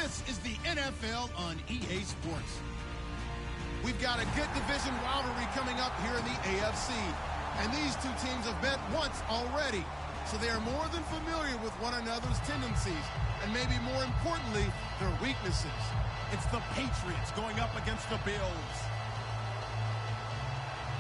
This is the NFL on EA Sports. We've got a good division rivalry coming up here in the AFC. And these two teams have met once already. So they are more than familiar with one another's tendencies. And maybe more importantly, their weaknesses. It's the Patriots going up against the Bills.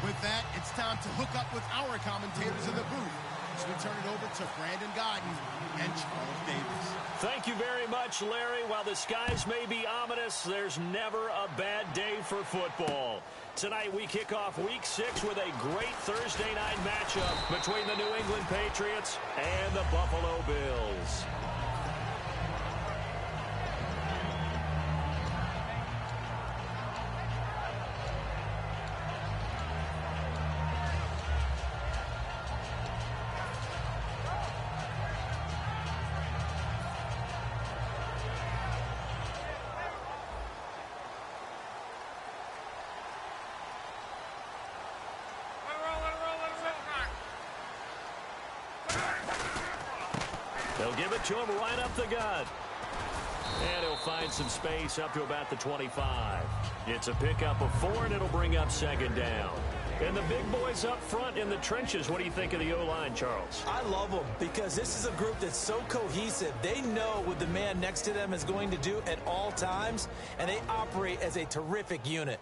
With that, it's time to hook up with our commentators in the booth. So we turn it over to Brandon Godden and Charles Davis. Thank you very much, Larry. While the skies may be ominous, there's never a bad day for football. Tonight we kick off Week 6 with a great Thursday night matchup between the New England Patriots and the Buffalo Bills. They'll give it to him right up the gut. And he'll find some space up to about the 25. It's a pickup of 4, and it'll bring up second down. And the big boys up front in the trenches. What do you think of the O-line, Charles? I love them because this is a group that's so cohesive. They know what the man next to them is going to do at all times, and they operate as a terrific unit.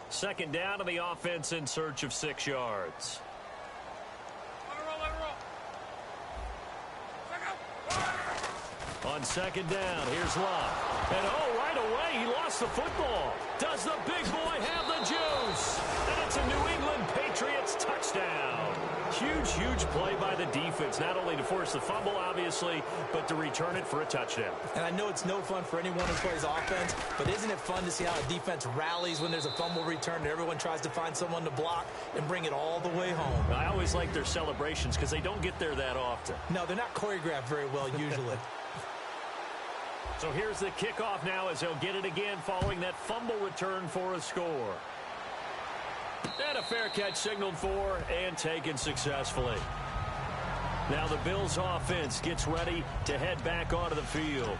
Second down to the offense in search of 6 yards. On second down, here's Luck. And right away, he lost the football. Does the big boy have the juice? And it's a New England Patriots touchdown. Huge play by the defense, not only to force the fumble, obviously, but to return it for a touchdown. And I know it's no fun for anyone who plays offense, but isn't it fun to see how a defense rallies when there's a fumble return and everyone tries to find someone to block and bring it all the way home? I always like their celebrations because they don't get there that often. No, they're not choreographed very well usually. So here's the kickoff now as he'll get it again following that fumble return for a score. And a fair catch signaled for and taken successfully. Now the Bills offense gets ready to head back onto the field.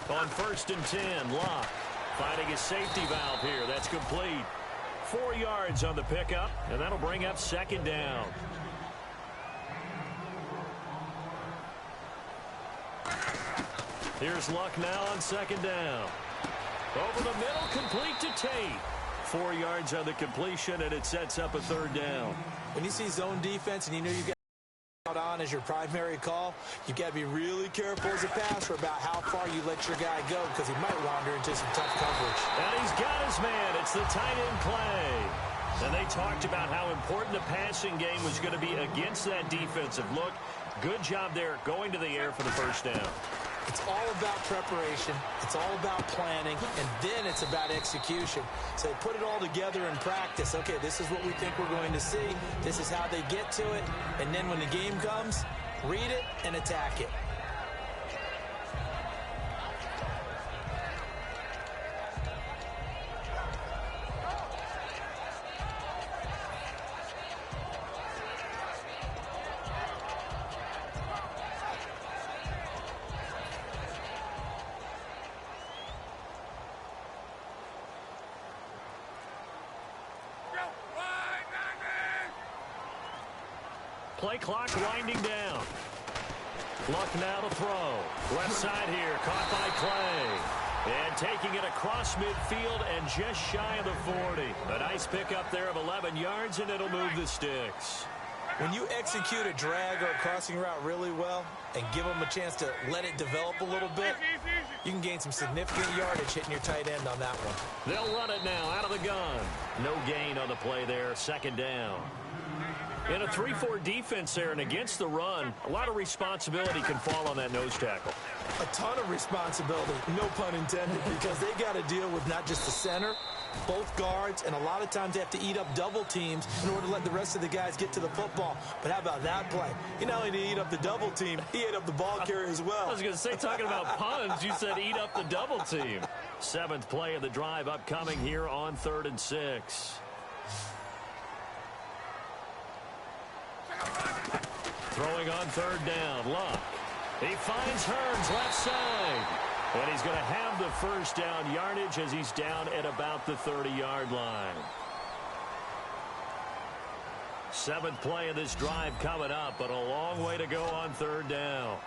On 1st and 10, Locke finding his safety valve here. That's complete. 4 yards on the pickup, and that'll bring up second down. Here's Luck now on second down. Over the middle, complete to Tate. 4 yards on the completion, and it sets up a third down. When you see zone defense and you know you got out on as your primary call, you got to be really careful as a passer about how far you let your guy go because he might wander into some tough coverage. And he's got his man. It's the tight end play. And they talked about how important the passing game was going to be against that defensive look. Good job there going to the air for the first down. It's all about preparation. It's all about planning. And then it's about execution. So they put it all together in practice. Okay, this is what we think we're going to see. This is how they get to it. And then when the game comes, read it and attack it. Play clock winding down. Luck now to throw. Left side here, caught by Clay. And taking it across midfield and just shy of the 40. A nice pickup there of 11 yards, and it'll move the sticks. When you execute a drag or a crossing route really well and give them a chance to let it develop a little bit, you can gain some significant yardage hitting your tight end on that one. They'll run it now out of the gun. No gain on the play there, second down. In a 3-4 defense there and against the run, a lot of responsibility can fall on that nose tackle. A ton of responsibility, no pun intended, because they got to deal with not just the center, both guards, and a lot of times they have to eat up double teams in order to let the rest of the guys get to the football. But how about that play? He not only did he eat up the double team, he ate up the ball carrier as well. I was going to say, talking about puns, you said eat up the double team. 7th play of the drive upcoming here on 3rd and 6. Throwing on 3rd down, Luck. He finds Hearns left side. And he's going to have the first down yardage as he's down at about the 30-yard line. 7th play of this drive coming up, but a long way to go on 3rd down.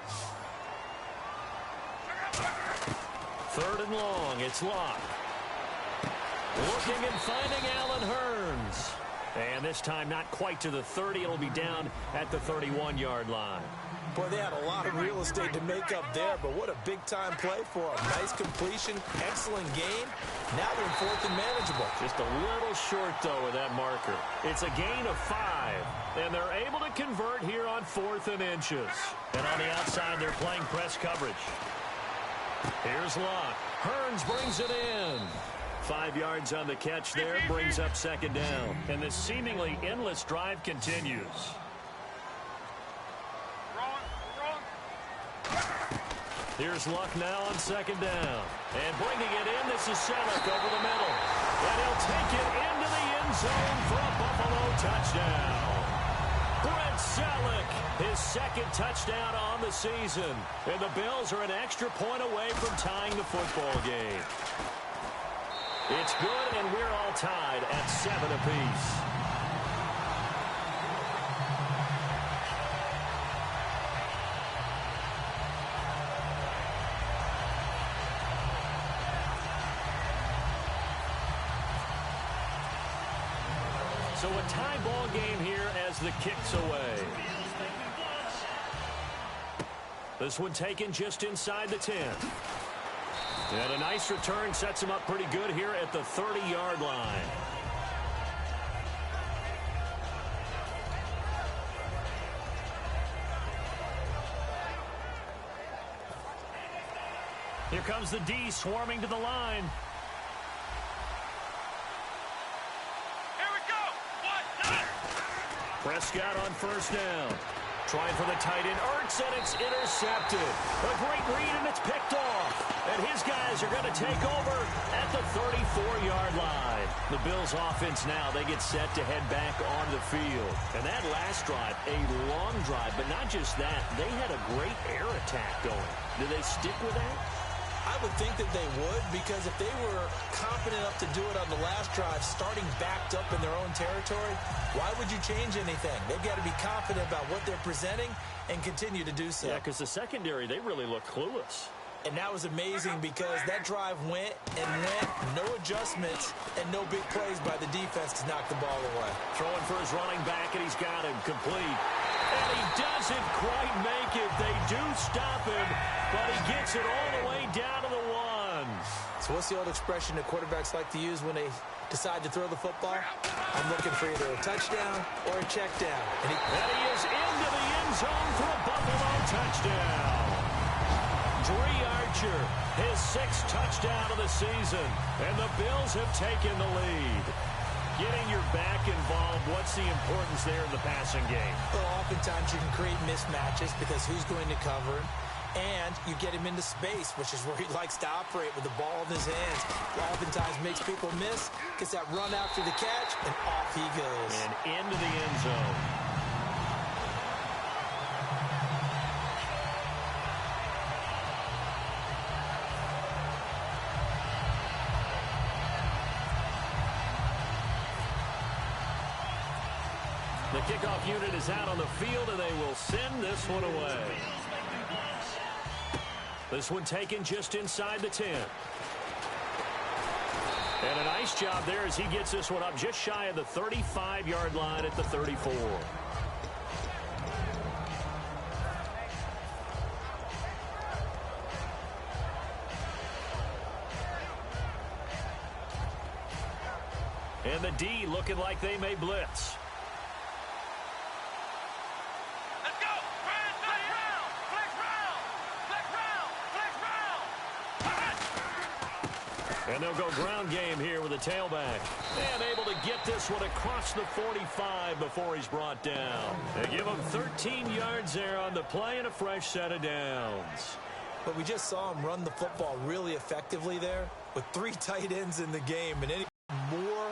3rd and long, it's Luck. Looking and finding Allen Hearns. And this time not quite to the 30. It'll be down at the 31-yard line. Boy, they had a lot of real estate to make up there, but what a big-time play for them. Nice completion, excellent game. Now they're in 4th and manageable. Just a little short, though, with that marker. It's a gain of 5, and they're able to convert here on 4th and inches. And on the outside, they're playing press coverage. Here's Luck. Hearns brings it in. 5 yards on the catch there, brings up 2nd down. And this seemingly endless drive continues. Here's Luck now on 2nd down. And bringing it in, this is Selleck over the middle. And he'll take it into the end zone for a Buffalo touchdown. Brett Selleck, his 2nd touchdown on the season. And the Bills are an extra point away from tying the football game. It's good, and we're all tied at 7 apiece. So a tie ball game here as the kick's away. This one taken just inside the 10. And a nice return sets him up pretty good here at the 30-yard line. Here comes the D swarming to the line. Here we go. Prescott on 1st down. Trying for the tight end, Ertz, and it's intercepted. A great read, and it's picked off. And his guys are going to take over at the 34-yard line. The Bills' offense now, they get set to head back on the field. And that last drive, a long drive, but not just that. They had a great air attack going. Do they stick with that? I would think that they would, because if they were confident enough to do it on the last drive, starting backed up in their own territory, why would you change anything? They've got to be confident about what they're presenting and continue to do so. Yeah, because the secondary, they really look clueless. And that was amazing because that drive went and went, no adjustments, and no big plays by the defense to knock the ball away. Throwing for his running back, and he's got him complete. And he doesn't quite make it. They do stop him, but he gets it all the way down to the 1. So what's the old expression that quarterbacks like to use when they decide to throw the football? I'm looking for either a touchdown or a check down. And he is into the end zone for a Buffalo touchdown. Dree Archer, his 6th touchdown of the season, and the Bills have taken the lead. Getting your back involved, what's the importance there in the passing game? Well, oftentimes you can create mismatches because who's going to cover him, and you get him into space, which is where he likes to operate with the ball in his hands. Oftentimes makes people miss, gets that run after the catch, and off he goes. And into the end zone. The kickoff unit is out on the field, and they will send this one away. This one taken just inside the 10. And a nice job there as he gets this one up just shy of the 35-yard line at the 34. And the D looking like they may blitz. And they'll go ground game here with a tailback. And able to get this one across the 45 before he's brought down. They give him 13 yards there on the play and a fresh set of downs. But we just saw him run the football really effectively there with 3 tight ends in the game and any more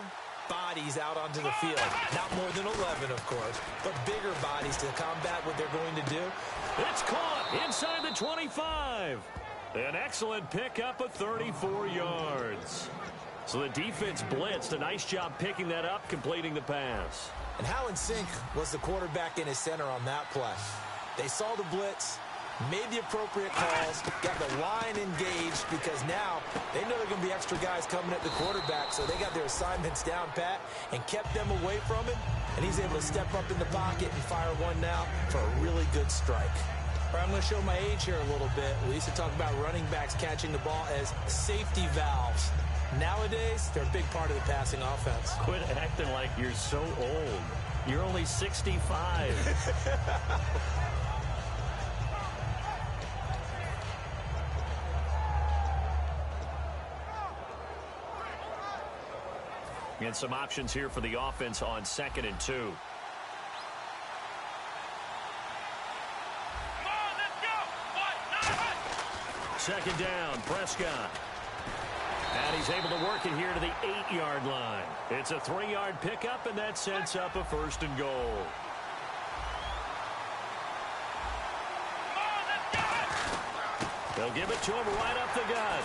bodies out onto the field. Not more than 11, of course, but bigger bodies to combat what they're going to do. It's caught inside the 25. An excellent pickup of 34 yards. So the defense blitzed. A nice job picking that up, completing the pass. And how in sync was the quarterback and his center on that play? They saw the blitz, made the appropriate calls, got the line engaged because now they know there are going to be extra guys coming at the quarterback, so they got their assignments down pat and kept them away from him, and he's able to step up in the pocket and fire one now for a really good strike. All right, I'm going to show my age here a little bit. We used to talk about running backs catching the ball as safety valves. Nowadays, they're a big part of the passing offense. Quit acting like you're so old. You're only 65. And some options here for the offense on 2nd and 2. Come on, let's go. 1, 9. 2nd down, Prescott. And he's able to work it here to the 8-yard line. It's a 3-yard pickup, and that sets up a 1st and goal. Come on, let's go. They'll give it to him right up the gut.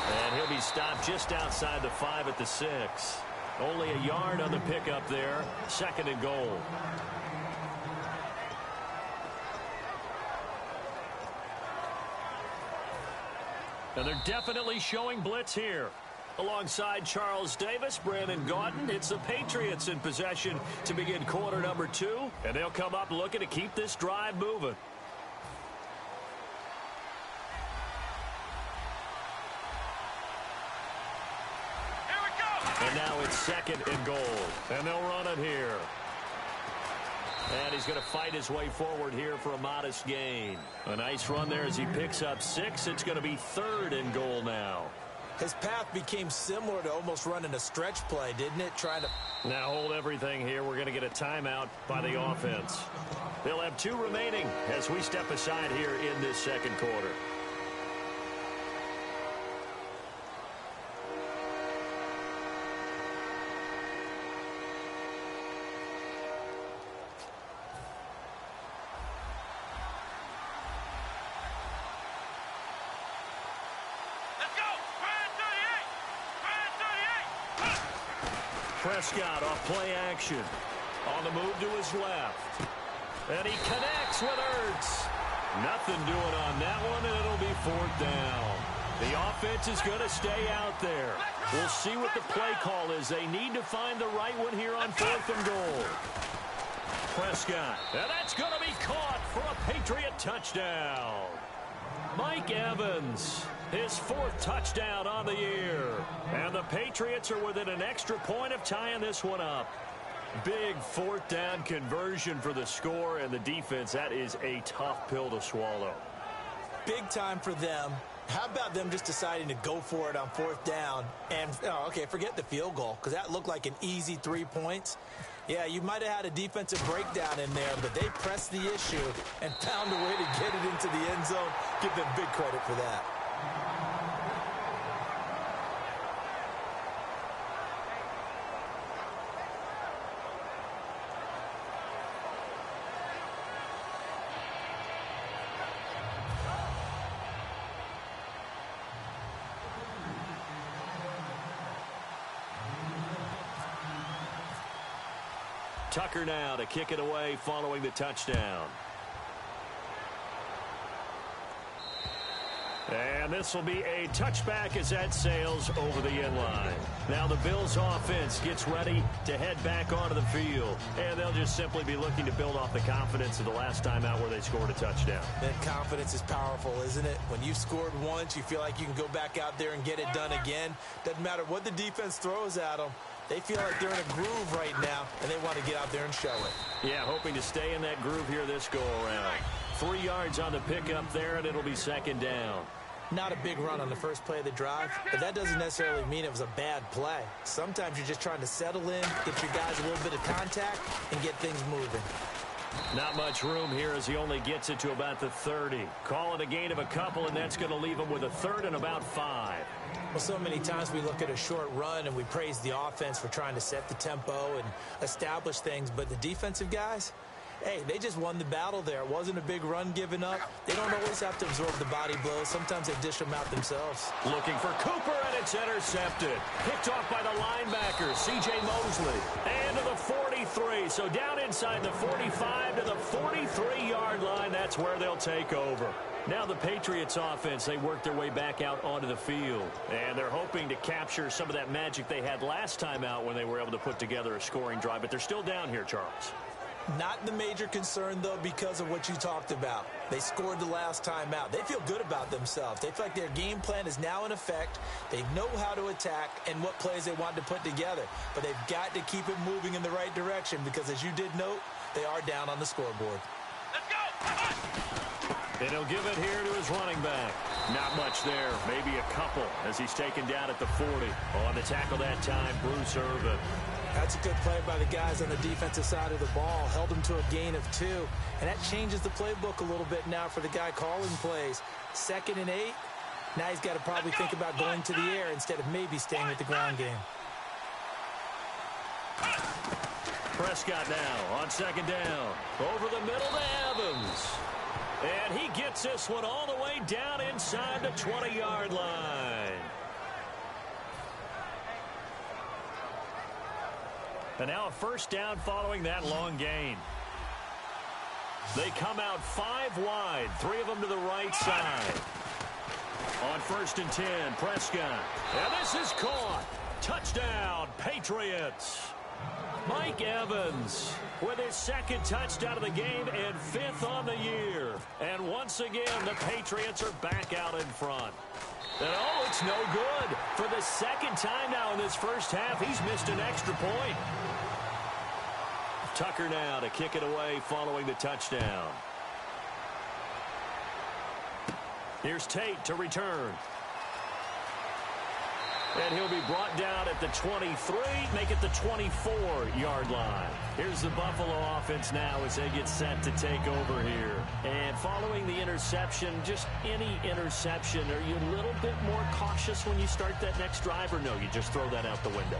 And he'll be stopped just outside the 5 at the 6. Only a yard on the pickup there. 2nd and goal. And they're definitely showing blitz here. Alongside Charles Davis, Brandon Gaudin, it's the Patriots in possession to begin quarter number 2. And they'll come up looking to keep this drive moving. And now it's 2nd and goal. And they'll run it here. And he's going to fight his way forward here for a modest gain. A nice run there as he picks up 6. It's going to be 3rd and goal now. His path became similar to almost running a stretch play, didn't it? Trying to... Now hold everything here. We're going to get a timeout by the offense. They'll have 2 remaining as we step aside here in this 2nd quarter. Prescott off play action. On the move to his left. And he connects with Ertz. Nothing doing on that one, and it'll be 4th down. The offense is going to stay out there. We'll see what the play call is. They need to find the right one here on 4th and goal. Prescott. And that's going to be caught for a Patriot touchdown. Mike Evans, his 4th touchdown on the year. And the Patriots are within an extra point of tying this one up. Big 4th down conversion for the score, and the defense, that is a tough pill to swallow. Big time for them. How about them just deciding to go for it on 4th down? And, okay, forget the field goal, because that looked like an easy 3 points. Yeah, you might have had a defensive breakdown in there, but they pressed the issue and found a way to get it into the end zone. Give them big credit for that. Tucker now to kick it away following the touchdown. And this will be a touchback as that sails over the end line. Now the Bills offense gets ready to head back onto the field. And they'll just simply be looking to build off the confidence of the last time out where they scored a touchdown. That confidence is powerful, isn't it? When you've scored once, you feel like you can go back out there and get it done again. Doesn't matter what the defense throws at them. They feel like they're in a groove right now, and they want to get out there and show it. Yeah, hoping to stay in that groove here this go-around. 3 yards on the pickup there, and it'll be 2nd down. Not a big run on the first play of the drive, but that doesn't necessarily mean it was a bad play. Sometimes you're just trying to settle in, get your guys a little bit of contact, and get things moving. Not much room here as he only gets it to about the 30. Call it a gain of a couple, and that's going to leave him with a third and about 5. Well, so many times we look at a short run and we praise the offense for trying to set the tempo and establish things, but the defensive guys, hey, they just won the battle there. It wasn't a big run given up. They don't always have to absorb the body blows. Sometimes they dish them out themselves. Looking for Cooper, and it's intercepted. Picked off by the linebacker, C.J. Mosley. And to the 43. So down inside the 45 to the 43-yard line. That's where they'll take over. Now the Patriots offense, they work their way back out onto the field. And they're hoping to capture some of that magic they had last time out when they were able to put together a scoring drive. But they're still down here, Charles. Not the major concern, though, because of what you talked about. They scored the last time out. They feel good about themselves. They feel like their game plan is now in effect. They know how to attack and what plays they want to put together. But they've got to keep it moving in the right direction because, as you did note, they are down on the scoreboard. Let's go! And he'll give it here to his running back. Not much there, maybe a couple as he's taken down at the 40. On the tackle that time, Bruce Irvin. That's a good play by the guys on the defensive side of the ball. Held him to a gain of 2. And that changes the playbook a little bit now for the guy calling plays. 2nd and 8. Now he's got to probably think about going to the air instead of maybe staying with the ground game. Prescott now on 2nd down. Over the middle to Evans. And he gets this one all the way down inside the 20-yard line. And now a first down following that long gain. They come out 5 wide, 3 of them to the right side. On 1st and 10, Prescott. And this is caught. Touchdown, Patriots. Mike Evans with his 2nd touchdown of the game and 5th on the year. And once again, the Patriots are back out in front. And oh, it's no good. For the 2nd time now in this first half, he's missed an extra point. Tucker now to kick it away following the touchdown. Here's Tate to return. And he'll be brought down at the 23, make it the 24-yard line. Here's the Buffalo offense now as they get set to take over here. And following the interception, just any interception, are you a little bit more cautious when you start that next drive, or no, you just throw that out the window?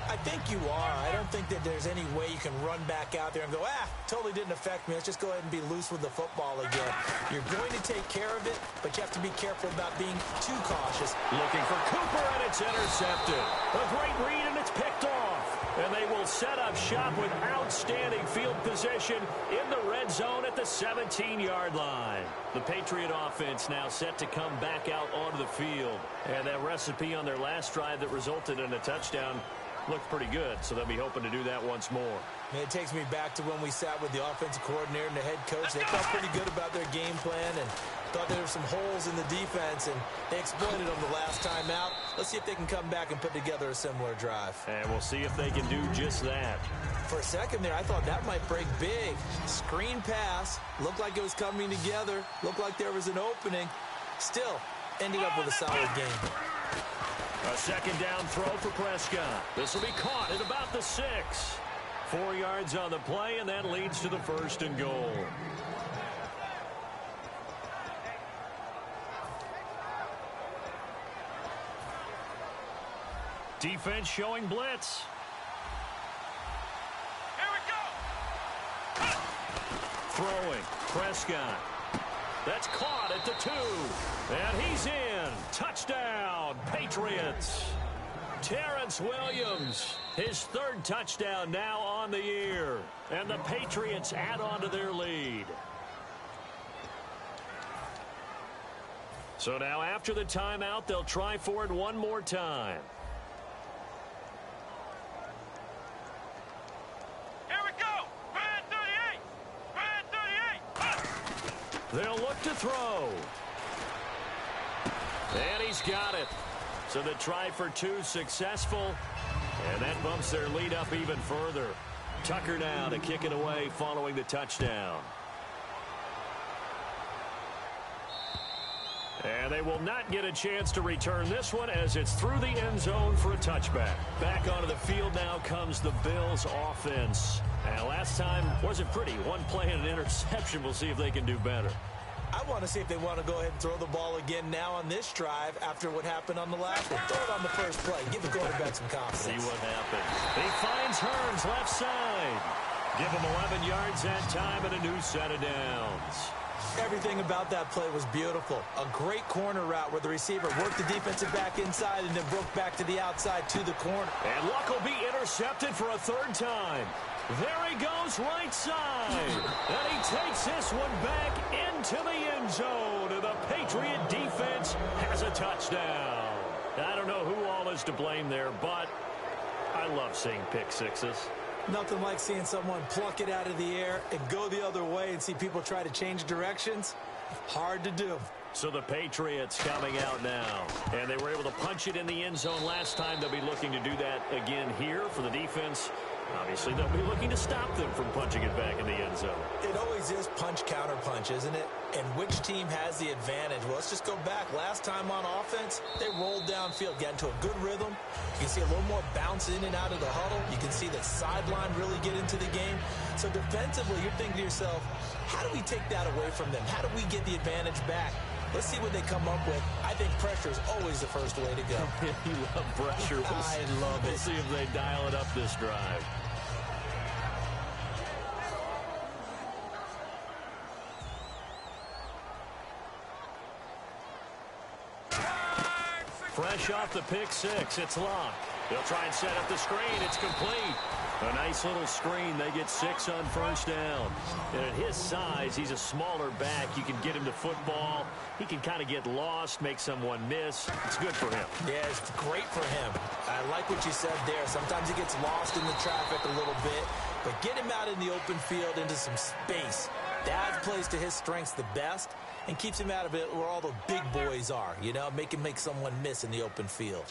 I think you are. I don't think that there's any way you can run back out there and go, totally didn't affect me. Let's just go ahead and be loose with the football again. You're going to take care of it, but you have to be careful about being too cautious. Looking for Cooper, and it's intercepted. A great read, and it's picked off. And they will set up shop with outstanding field position in the red zone at the 17-yard line. The Patriot offense now set to come back out onto the field. And that recipe on their last drive that resulted in a touchdown looked pretty good, so they'll be hoping to do that once more. It takes me back to when we sat with the offensive coordinator and the head coach. They felt pretty good about their game plan and thought there were some holes in the defense, and they exploited them the last time out. Let's see if they can come back and put together a similar drive. And we'll see if they can do just that. For a second there, I thought that might break big. Screen pass, looked like it was coming together, looked like there was an opening. Still, ending up with a solid game. A 2nd down throw for Prescott. This will be caught at about the 6. 4 yards on the play, and that leads to the 1st and goal. Defense showing blitz. Here we go! Throwing, Prescott. That's caught at the 2. And he's in. Touchdown, Patriots. Terrence Williams, his 3rd touchdown now on the year. And the Patriots add on to their lead. So now after the timeout, they'll try for it one more time. Here we go! Red 38! Red 38! They'll look to throw. And he's got it. So the try for 2 successful. And that bumps their lead up even further. Tucker now to kick it away following the touchdown. And they will not get a chance to return this one as it's through the end zone for a touchback. Back onto the field now comes the Bills offense. And last time wasn't pretty. One play and an interception. We'll see if they can do better. I want to see if they want to go ahead and throw the ball again now on this drive after what happened on the last one. Throw it on the first play. Give the quarterback some confidence. See what happens. He finds Hearns left side. Give him 11 yards that time and a new set of downs. Everything about that play was beautiful. A great corner route where the receiver worked the defensive back inside and then broke back to the outside to the corner. And Luck will be intercepted for a third time. There he goes right side. And he takes this one back into the end zone. And the Patriot defense has a touchdown. I don't know who all is to blame there, but I love seeing pick sixes. Nothing like seeing someone pluck it out of the air and go the other way and see people try to change directions. Hard to do. So the Patriots coming out now. And they were able to punch it in the end zone last time. They'll be looking to do that again here for the defense. Obviously, they'll be looking to stop them from punching it back in the end zone. It always is punch-counter-punch, isn't it? And which team has the advantage? Well, let's just go back. Last time on offense, they rolled downfield, got into a good rhythm. You can see a little more bounce in and out of the huddle. You can see the sideline really get into the game. So defensively, you're thinking to yourself, how do we take that away from them? How do we get the advantage back? Let's see what they come up with. I think pressure is always the first way to go. You love pressure. I love it. We'll see if they dial it up this drive. Fresh off the pick six, it's Locke. They'll try and set up the screen. It's complete. A nice little screen. They get 6 on first down. And at his size, he's a smaller back. You can get him to football. He can kind of get lost, make someone miss. It's good for him. Yeah, it's great for him. I like what you said there. Sometimes he gets lost in the traffic a little bit. But get him out in the open field into some space. That plays to his strengths the best and keeps him out of it where all the big boys are. You know, make him make someone miss in the open field.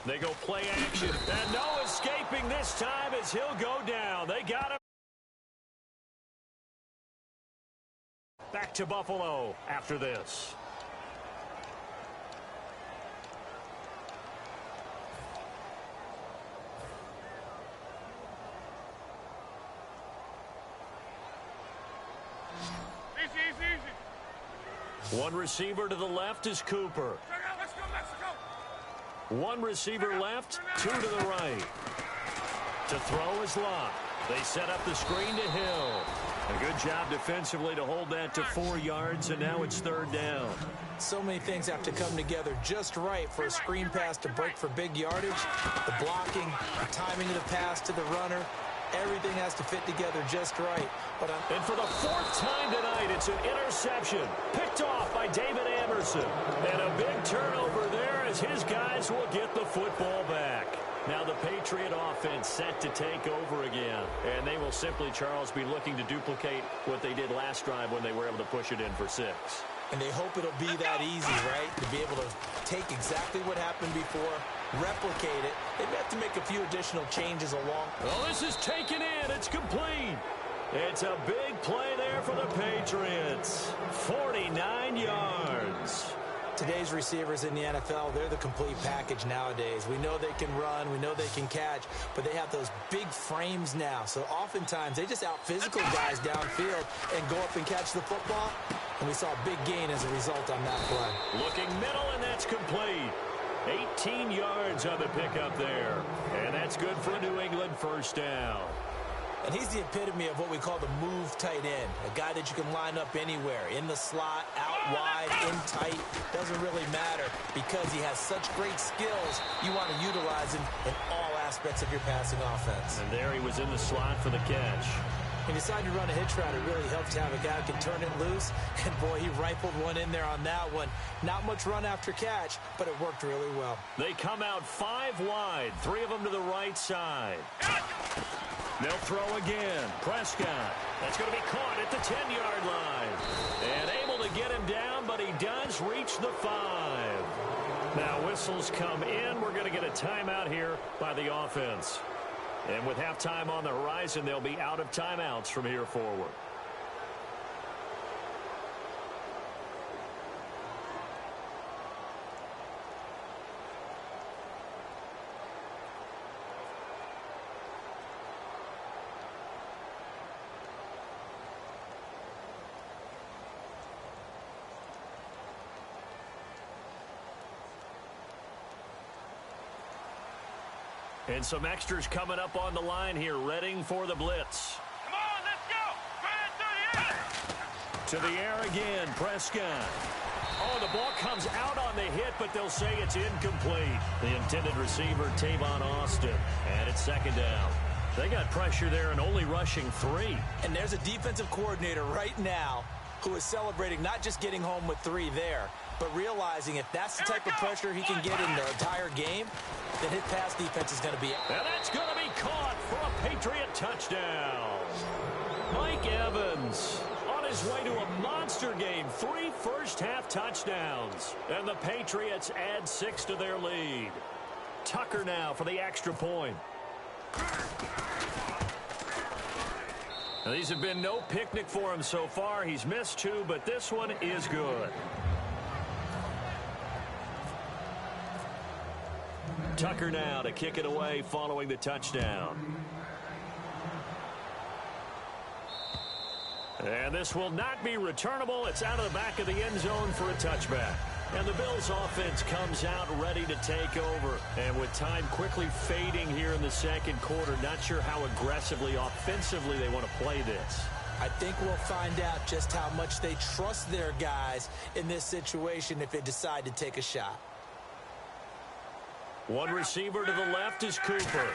They go play action. And no escaping this time as he'll go down. They got him. Back to Buffalo after this. One receiver to the left is Cooper. Let's go, Mexico. One receiver left, 2 to the right. To throw is Locke. They set up the screen to Hill. A good job defensively to hold that to 4 yards, and now it's third down. So many things have to come together just right for a screen pass to break for big yardage. The blocking, the timing of the pass to the runner, everything has to fit together just right. And for the 4th time tonight, it's an interception. Picked off by David Anderson. And a big turnover there as his guys will get the football back. Now the Patriot offense set to take over again. And they will simply, Charles, be looking to duplicate what they did last drive when they were able to push it in for 6. And they hope it'll be that easy, right? To be able to take exactly what happened before, replicate it. They may have to make a few additional changes along. Well, this is taken in. It's complete. It's a big play there for the Patriots. 49 yards. Today's receivers in the NFL, they're the complete package nowadays. We know they can run, we know they can catch, but they have those big frames now. So oftentimes they just out-physical guys downfield and go up and catch the football. And we saw a big gain as a result on that play. Looking middle, and that's complete. 18 yards on the pickup there. And that's good for a New England first down. And he's the epitome of what we call the move tight end. A guy that you can line up anywhere. In the slot, out wide, in tight. Doesn't really matter because he has such great skills. You want to utilize him in all aspects of your passing offense. And there he was in the slot for the catch. He decided to run a hitch route. It really helps to have a guy who can turn it loose. And, boy, he rifled one in there on that one. Not much run after catch, but it worked really well. They come out 5 wide, 3 of them to the right side. They'll throw again. Prescott. That's going to be caught at the 10-yard line. And able to get him down, but he does reach the 5. Now whistles come in. We're going to get a timeout here by the offense. And with halftime on the horizon, they'll be out of timeouts from here forward. And some extras coming up on the line here, readying for the blitz. Come on, let's go. To the air again, Prescott. Oh, the ball comes out on the hit, but they'll say it's incomplete. The intended receiver, Tavon Austin, and it's second down. They got pressure there and only rushing 3. And there's a defensive coordinator right now who is celebrating not just getting home with 3 there, but realizing if that's the type of pressure he can get in the entire game, then his pass defense is going to be... And that's going to be caught for a Patriot touchdown. Mike Evans on his way to a monster game. 3 first-half touchdowns. And the Patriots add 6 to their lead. Tucker now for the extra point. Now, these have been no picnic for him so far. He's missed 2, but this one is good. Tucker now to kick it away following the touchdown. And this will not be returnable. It's out of the back of the end zone for a touchback. And the Bills offense comes out ready to take over. And with time quickly fading here in the second quarter, not sure how aggressively, offensively they want to play this. I think we'll find out just how much they trust their guys in this situation if they decide to take a shot. One receiver to the left is Cooper.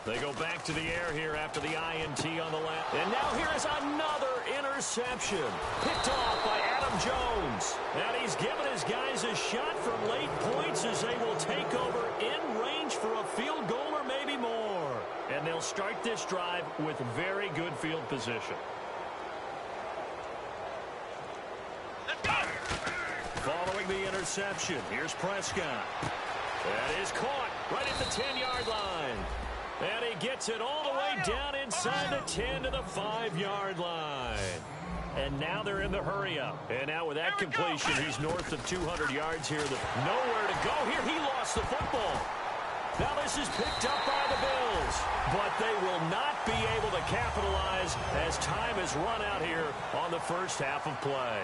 They go back to the air here after the INT on the left. And now here is another interception. Picked off by Adam Jones. And he's given his guys a shot for late points as they will take over in range for a field goal or maybe more. And they'll start this drive with very good field position. Let's go. Following the interception, here's Prescott. That is caught right at the 10-yard line. And he gets it all the way down inside the 10 to the 5-yard line. And now they're in the hurry-up. And now with that completion, he's north of 200 yards here. Nowhere to go here. He lost the football. Now this is picked up by the Bills. But they will not be able to capitalize as time has run out here on the first half of play.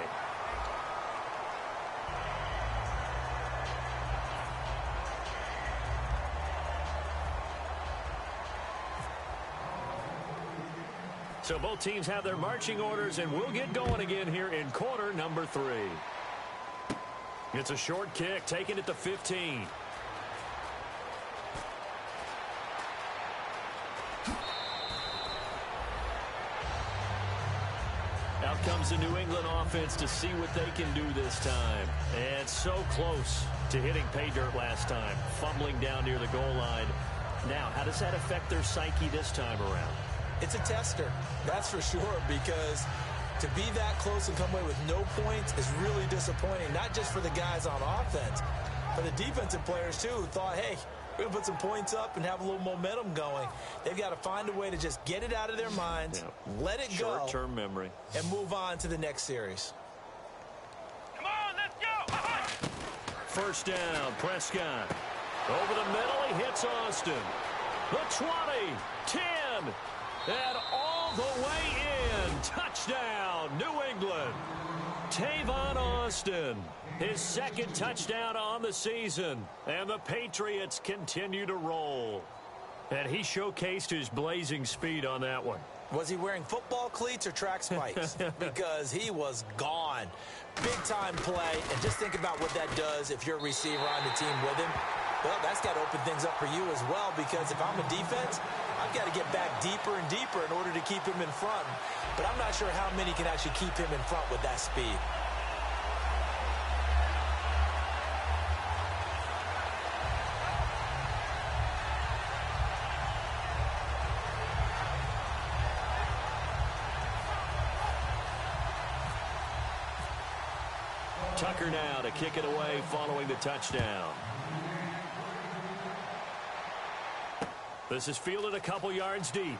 So both teams have their marching orders, and we'll get going again here in quarter number 3. It's a short kick, taking it to 15. Out comes the New England offense to see what they can do this time. And so close to hitting pay dirt last time, fumbling down near the goal line. Now, how does that affect their psyche this time around? It's a tester, that's for sure, because to be that close and come away with no points is really disappointing, not just for the guys on offense, but the defensive players, too, who thought, hey, we're going to put some points up and have a little momentum going. They've got to find a way to just get it out of their minds, let it go, short-term memory, and move on to the next series. Come on, let's go. First down, Prescott. Over the middle, he hits Austin. The 20, 10. And all the way in. Touchdown, New England. Tavon Austin, his second touchdown on the season. And the Patriots continue to roll. And he showcased his blazing speed on that one. Was he wearing football cleats or track spikes? Because he was gone. Big-time play. And just think about what that does if you're a receiver on the team with him. Well, that's got to open things up for you as well, because if I'm a defense, I've got to get back deeper and deeper in order to keep him in front. But I'm not sure how many can actually keep him in front with that speed. Tucker now to kick it away following the touchdown. This is fielded a couple yards deep.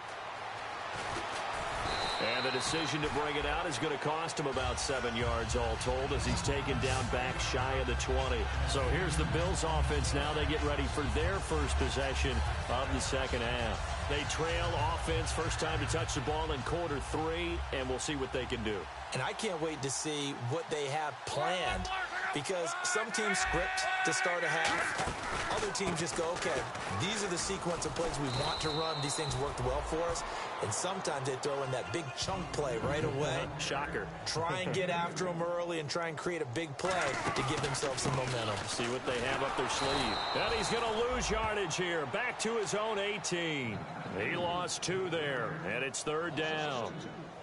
And the decision to bring it out is going to cost him about 7 yards all told, as he's taken down back shy of the 20. So here's the Bills offense now. They get ready for their first possession of the second half. They trail offense, first time to touch the ball in quarter 3, and we'll see what they can do. And I can't wait to see what they have planned Because some teams script to start a half. Other teams just go, okay, these are the sequence of plays we want to run. These things worked well for us. And sometimes they throw in that big chunk play right away. Shocker. Try and get after them early and try and create a big play to give themselves some momentum. See what they have up their sleeve. And he's going to lose yardage here. Back to his own 18. He lost 2 there, and it's 3rd down.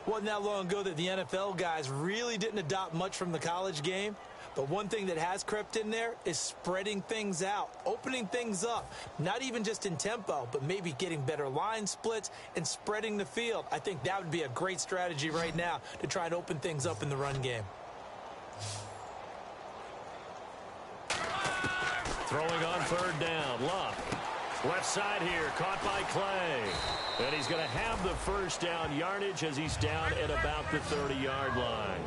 Wasn't that long ago that the NFL guys really didn't adopt much from the college game. But one thing that has crept in there is spreading things out, opening things up, not even just in tempo, but maybe getting better line splits and spreading the field. I think that would be a great strategy right now to try and open things up in the run game. Throwing on 3rd down, Luck. Left side here, caught by Clay. And he's going to have the 1st down yardage as he's down at about the 30-yard line.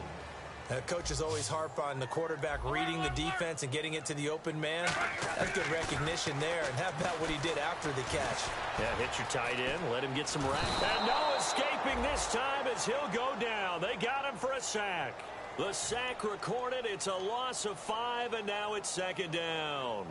Coaches always harp on the quarterback reading the defense and getting it to the open man. That's good recognition there. And how about what he did after the catch? Yeah, hit your tight end, let him get some rap. And no escaping this time as he'll go down. They got him for a sack. The sack recorded. It's a loss of 5, and now it's 2nd down.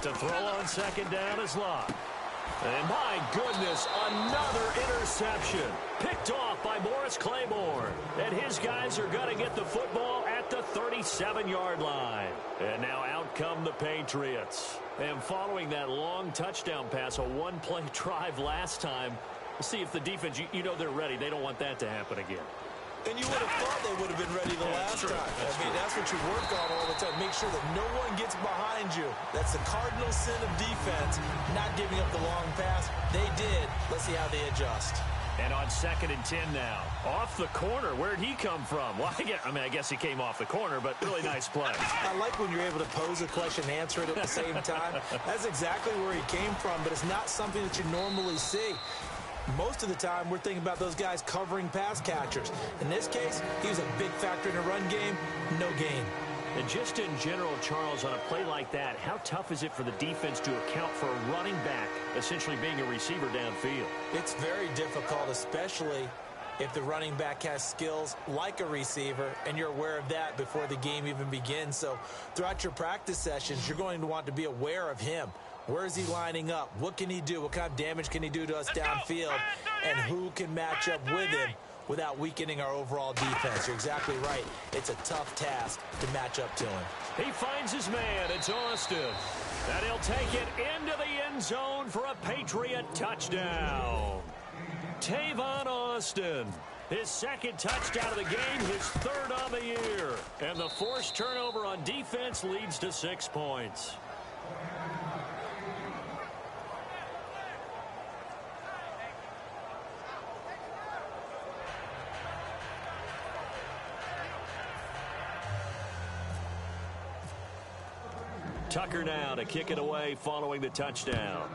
To throw on 2nd down is Locke. And my goodness, another interception. Picked off by Morris Claiborne. And his guys are going to get the football at the 37-yard line. And now out come the Patriots. And following that long touchdown pass, a one-play drive last time, we'll see if the defense, you know they're ready. They don't want that to happen again. And you would have thought they would have been ready the last time. That's what you work on all the time. Make sure that no one gets behind you. That's the cardinal sin of defense, not giving up the long pass. They did. Let's see how they adjust. And on 2nd and 10 now. Off the corner. Where'd he come from? Well, I guess he came off the corner, but really nice play. I like when you're able to pose a question and answer it at the same time. That's exactly where he came from, but it's not something that you normally see. Most of the time, we're thinking about those guys covering pass catchers. In this case, he was a big factor in a run game, no gain. And just in general, Charles, on a play like that, how tough is it for the defense to account for a running back essentially being a receiver downfield? It's very difficult, especially if the running back has skills like a receiver, and you're aware of that before the game even begins. So throughout your practice sessions, you're going to want to be aware of him. Where is he lining up? What can he do? What kind of damage can he do to us downfield? And who can match up with him without weakening our overall defense? You're exactly right. It's a tough task to match up to him. He finds his man. It's Austin. And he'll take it into the end zone for a Patriot touchdown. Tavon Austin. His 2nd touchdown of the game, his 3rd on the year. And the forced turnover on defense leads to 6 points. Tucker now to kick it away following the touchdown.